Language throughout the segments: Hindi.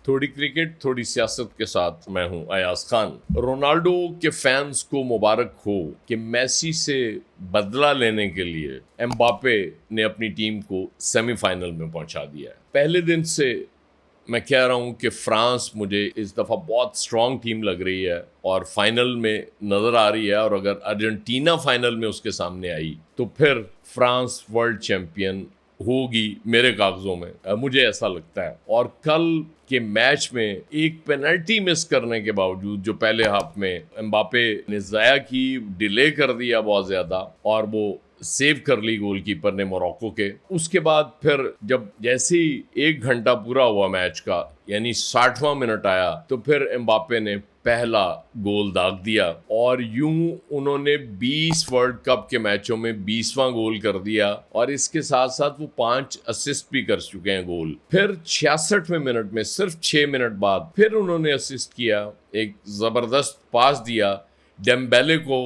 थोड़ी क्रिकेट थोड़ी सियासत के साथ मैं हूं अयाज खान। रोनाल्डो के फैंस को मुबारक हो कि मेसी से बदला लेने के लिए एम्बापे ने अपनी टीम को सेमीफाइनल में पहुंचा दिया है। पहले दिन से मैं कह रहा हूं कि फ्रांस मुझे इस दफ़ा बहुत स्ट्रांग टीम लग रही है और फाइनल में नज़र आ रही है, और अगर अर्जेंटीना फाइनल में उसके सामने आई तो फिर फ्रांस वर्ल्ड चैंपियन होगी मेरे कागजों में, मुझे ऐसा लगता है। और कल के मैच में एक पेनल्टी मिस करने के बावजूद जो पहले हाफ में एम्बापे ने ज़ाया की, डिले कर दिया बहुत ज़्यादा और वो सेव कर ली गोलकीपर ने मोरक्को के। उसके बाद फिर जब जैसे ही 1 घंटा पूरा हुआ मैच का, यानी 60वां मिनट आया, तो फिर एम्बापे ने पहला गोल दाग दिया और यूं उन्होंने 20 वर्ल्ड कप के मैचों में 20वां गोल कर दिया, और इसके साथ साथ वो 5 असिस्ट भी कर चुके हैं गोल। फिर 66वें मिनट में, सिर्फ 6 मिनट बाद, फिर उन्होंने असिस्ट किया, एक जबरदस्त पास दिया डेम्बेले को,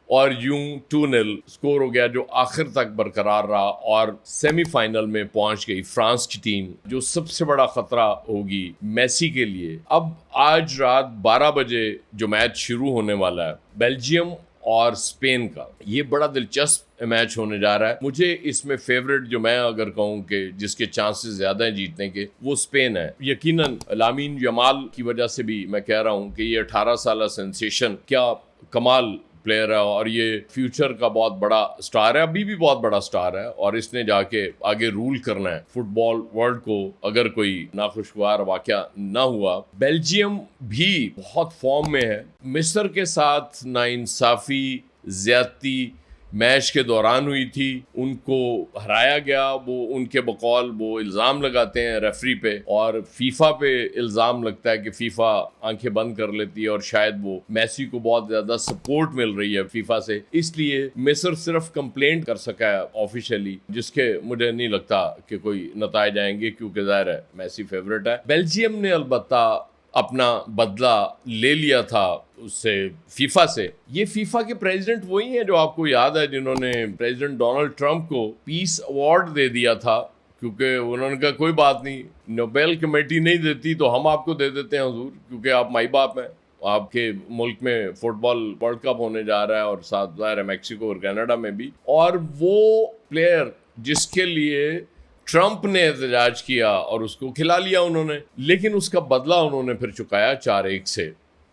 और यूं 2-0 स्कोर हो गया जो आखिर तक बरकरार रहा, और सेमीफाइनल में पहुंच गई फ्रांस की टीम, जो सबसे बड़ा खतरा होगी मेसी के लिए। अब आज रात 12 बजे जो मैच शुरू होने वाला है बेल्जियम और स्पेन का, ये बड़ा दिलचस्प मैच होने जा रहा है। मुझे इसमें फेवरेट जो मैं अगर कहूं कि जिसके चांसेस ज्यादा हैं जीतने के, वो स्पेन है। यकीनन लामीन यमाल की वजह से भी मैं कह रहा हूं कि ये 18 साल सेंसेशन क्या कमाल प्लेयर है, और ये फ्यूचर का बहुत बड़ा स्टार है, अभी भी बहुत बड़ा स्टार है, और इसने जाके आगे रूल करना है फुटबॉल वर्ल्ड को अगर कोई नाखुशगवार वाकया ना हुआ। बेल्जियम भी बहुत फॉर्म में है। मिस्र के साथ नाइंसाफी, ज्यादती मैच के दौरान हुई थी, उनको हराया गया। वो उनके बकौल वो इल्ज़ाम लगाते हैं रेफरी पे, और फीफा पे इल्ज़ाम लगता है कि फीफा आंखें बंद कर लेती है, और शायद वो मेसी को बहुत ज़्यादा सपोर्ट मिल रही है फीफा से, इसलिए मिस्र सिर्फ कंप्लेंट कर सका है ऑफिशियली, जिसके मुझे नहीं लगता कि कोई नतायज आएंगे, क्योंकि ज़ाहिर है मेसी फेवरेट है। बेल्जियम ने अलबत्ता अपना बदला ले लिया था उससे, फीफा से। ये फीफा के प्रेसिडेंट वही हैं जो आपको याद है जिन्होंने प्रेसिडेंट डोनाल्ड ट्रंप को पीस अवार्ड दे दिया था, क्योंकि उन्होंने कहा कोई बात नहीं, नोबेल कमेटी नहीं देती तो हम आपको दे देते हैं हुजूर, क्योंकि आप माई बाप हैं। आपके मुल्क में फुटबॉल वर्ल्ड कप होने जा रहा है, और साथ ज़ाहिर है मैक्सिको और कनाडा में भी। और वो प्लेयर जिसके लिए ट्रंप ने एहतजाज किया और उसको खिला लिया उन्होंने, लेकिन उसका बदला उन्होंने फिर चुकाया 4-1 से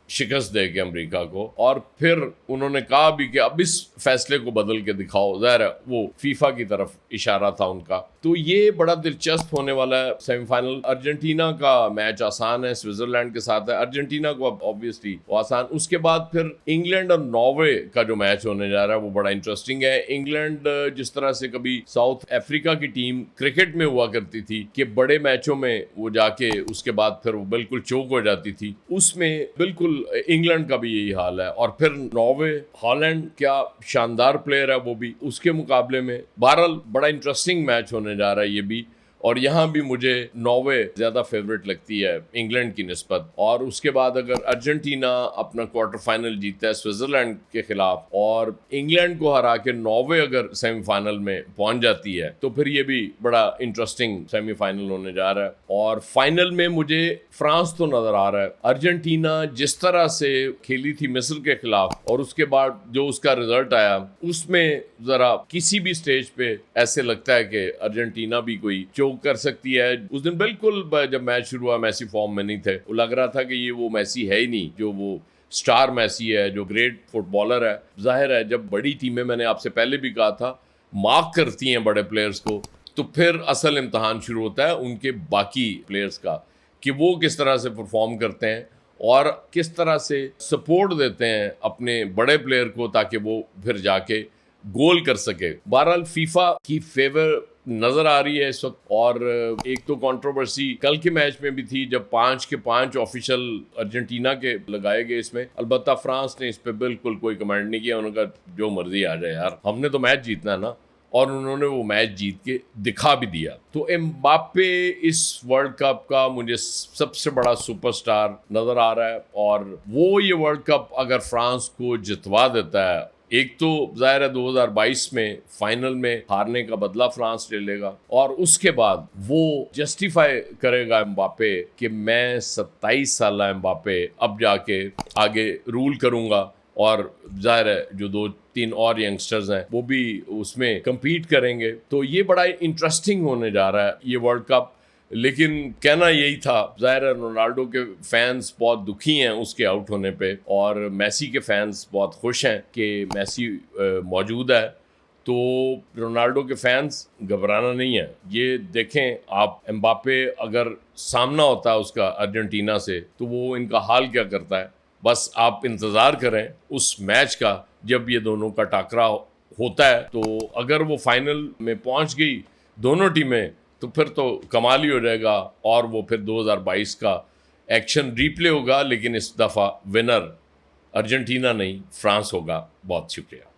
शिकस्त दे के अमेरिका को। और फिर उन्होंने कहा भी कि अब इस फैसले को बदल के दिखाओ, ज़ाहिर है वो फीफा की तरफ इशारा था उनका। तो ये बड़ा दिलचस्प होने वाला है सेमीफाइनल। अर्जेंटीना का मैच आसान है, स्विट्जरलैंड के साथ है, अर्जेंटीना को अब ऑब्वियसली वो आसान। उसके बाद फिर इंग्लैंड और नॉर्वे का जो मैच होने जा रहा है वो बड़ा इंटरेस्टिंग है। इंग्लैंड जिस तरह से कभी साउथ अफ्रीका की टीम क्रिकेट में हुआ करती थी कि बड़े मैचों में वो जाके उसके बाद फिर वो बिल्कुल चौक हो जाती थी, उसमें बिल्कुल इंग्लैंड का भी यही हाल है। और फिर नॉर्वे, हॉलैंड, क्या शानदार प्लेयर है वो भी उसके मुकाबले में। बहरहाल बड़ा इंटरेस्टिंग मैच होने जा रहा है ये भी, और यहाँ भी मुझे नॉर्वे ज़्यादा फेवरेट लगती है इंग्लैंड की निस्बत। और उसके बाद अगर अर्जेंटीना अपना क्वार्टर फाइनल जीतता है स्विट्जरलैंड के खिलाफ, और इंग्लैंड को हरा के नॉर्वे अगर सेमीफाइनल में पहुंच जाती है, तो फिर ये भी बड़ा इंटरेस्टिंग सेमीफाइनल होने जा रहा है। और फाइनल में मुझे फ्रांस तो नज़र आ रहा है। अर्जेंटीना जिस तरह से खेली थी मिस्र के खिलाफ, और उसके बाद जो उसका रिजल्ट आया, उसमें ज़रा किसी भी स्टेज पे ऐसे लगता है कि अर्जेंटीना भी कोई कर सकती है। उस दिन बिल्कुल जब मैच शुरू हुआ मेसी फॉर्म में नहीं थे, वो लग रहा था कि ये वो मेसी है ही नहीं जो वो स्टार मेसी है, जो ग्रेट फुटबॉलर है। जाहिर है जब बड़ी टीमें, मैंने आपसे पहले भी कहा था, मार्क करती हैं बड़े प्लेयर्स को, तो फिर असल इम्तहान शुरू होता है उनके बाकी प्लेयर्स का, कि वो किस तरह से परफॉर्म करते हैं और किस तरह से सपोर्ट देते हैं अपने बड़े प्लेयर को, ताकि वो फिर जाके गोल कर सके। बहरहाल फीफा की फेवर नजर आ रही है इस वक्त। और एक तो कंट्रोवर्सी कल के मैच में भी थी, जब 5 के 5 ऑफिशियल अर्जेंटीना के लगाए गए इसमें। अलबत्ता फ्रांस ने इस पे बिल्कुल कोई कमेंट नहीं किया, उन्होंने कहा जो मर्जी आ जाए यार, हमने तो मैच जीतना है ना, और उन्होंने वो मैच जीत के दिखा भी दिया। तो एम्बापे इस वर्ल्ड कप का मुझे सबसे बड़ा सुपरस्टार नजर आ रहा है, और वो ये वर्ल्ड कप अगर फ्रांस को जितवा देता है एक तो जाहिर है 2022 में फाइनल में हारने का बदला फ्रांस ले लेगा और उसके बाद वो जस्टिफाई करेगा एम्बापे कि मैं 27 साल एम्बापे अब जाके आगे रूल करूंगा और जाहिर है जो 2-3 और यंगस्टर्स हैं वो भी उसमें compete करेंगे। तो ये बड़ा इंटरेस्टिंग होने जा रहा है ये वर्ल्ड कप। लेकिन कहना यही था, जाहिर है रोनाल्डो के फैंस बहुत दुखी हैं उसके आउट होने पे और मेसी के फैंस बहुत खुश हैं कि मेसी मौजूद है। तो रोनाल्डो के फैंस घबराना नहीं है। ये देखें आप, एम्बापे अगर सामना होता है उसका अर्जेंटीना से तो वो इनका हाल क्या करता है। बस आप इंतज़ार करें उस मैच का जब ये दोनों का टकराव होता है। तो अगर वो फाइनल में पहुंच गई दोनों टीमें तो फिर तो कमाल ही हो जाएगा और वो फिर 2022 का एक्शन रीप्ले होगा। लेकिन इस दफ़ा विनर अर्जेंटीना नहीं फ्रांस होगा। बहुत शुक्रिया।